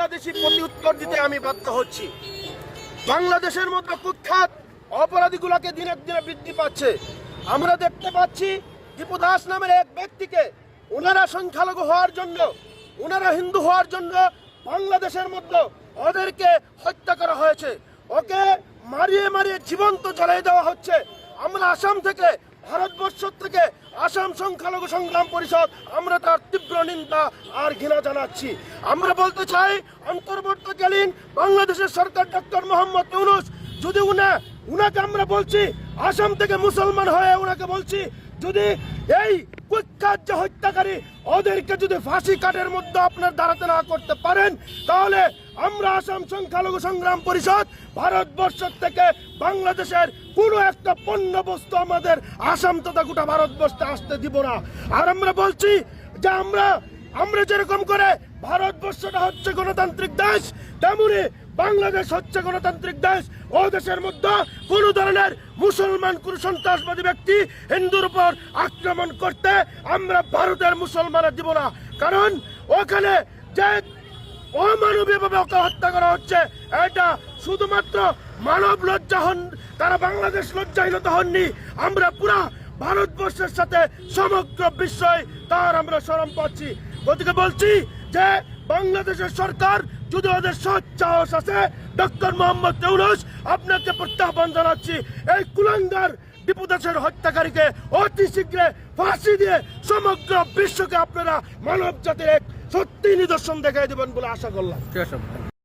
বাংলাদেশি প্রতি উত্তর দিতে আমি বাধ্য হচ্ছি। বাংলাদেশের মধ্যে কুখ্যাত অপরাধীগুলোকে দিনে দিনে বৃদ্ধি পাচ্ছে। আমরা দেখতে পাচ্ছি দীপু দাস নামের এক ব্যক্তিকে ওনারা সংখ্যালঘু হওয়ার জন্য, ওনারা হিন্দু হওয়ার জন্য বাংলাদেশের মধ্যে ওদেরকে হত্যা করা হয়েছে। ওকে মারিয়ে মারিয়ে জীবন্ত জ্বালিয়ে দেওয়া হচ্ছে। আমরা আসাম থেকে, ভারতবর্ষ থেকে আসাম সংখ্যালঘু সংগ্রাম পরিষদ আমরা তার তীব্র নিন্দা আর ঘৃণা জানাচ্ছি। আমরা বলতে চাই, অন্তর্বর্তীকালীন বাংলাদেশের সরকার ডক্টর মোহাম্মদ ইউনূস, যদি উনাকে আমরা বলছি আসাম থেকে মুসলমান হয়ে উনাকে বলছি, যদি এই কুখ্যাত যে হত্যাকারী ওদেরকে যদি ফাঁসি কাঠের মধ্যে আপনার দাঁড়াতে না করতে পারেন, তাহলে আমরা আসাম সংখ্যালঘু সংগ্রাম পরিষদ ভারতবর্ষ থেকে বাংলাদেশের কোনো একটা পণ্য বস্তু আমাদের আসাম তথা গোটা ভারতবর্ষে আসতে দিব না। আর আমরা বলছি যে আমরা যেরকম করে ভারতবর্ষটা হচ্ছে গণতান্ত্রিক দেশ, তেমনি বাংলাদেশ হচ্ছে গণতান্ত্রিক দেশ। ও দেশের মধ্যে কোন ধরনের মুসলমান কোন সন্ত্রাসবাদী ব্যক্তি হিন্দুর উপর আক্রমণ করতে আমরা ভারতের মুসলমানের দিব না। কারণ ওখানে যে অমানবীয়ভাবে ওকে হত্যা করা হচ্ছে, এটা শুধুমাত্র মানব লজ্জা হন, তারা বাংলাদেশ লজ্জাহীনতা হননি, আমরা পুরা ভারতবর্ষের সাথে সমগ্র বিশ্বই তার আমরা শরম পাচ্ছি। গতিকে বলছি যে বাংলাদেশের সরকার যদি ওদের সৎ সাহস আছে, ডক্টর মোহাম্মদ ইউনূস আপনাকে প্রত্যাহ্বান জানাচ্ছি, এই কুলাঙ্গার দীপু দাসের হত্যাকারীকে অতি শীঘ্রে ফাঁসি দিয়ে সমগ্র বিশ্বকে আপনারা মানব জাতির এক সত্যি নিদর্শন দেখাই দেবেন বলে আশা করলাম।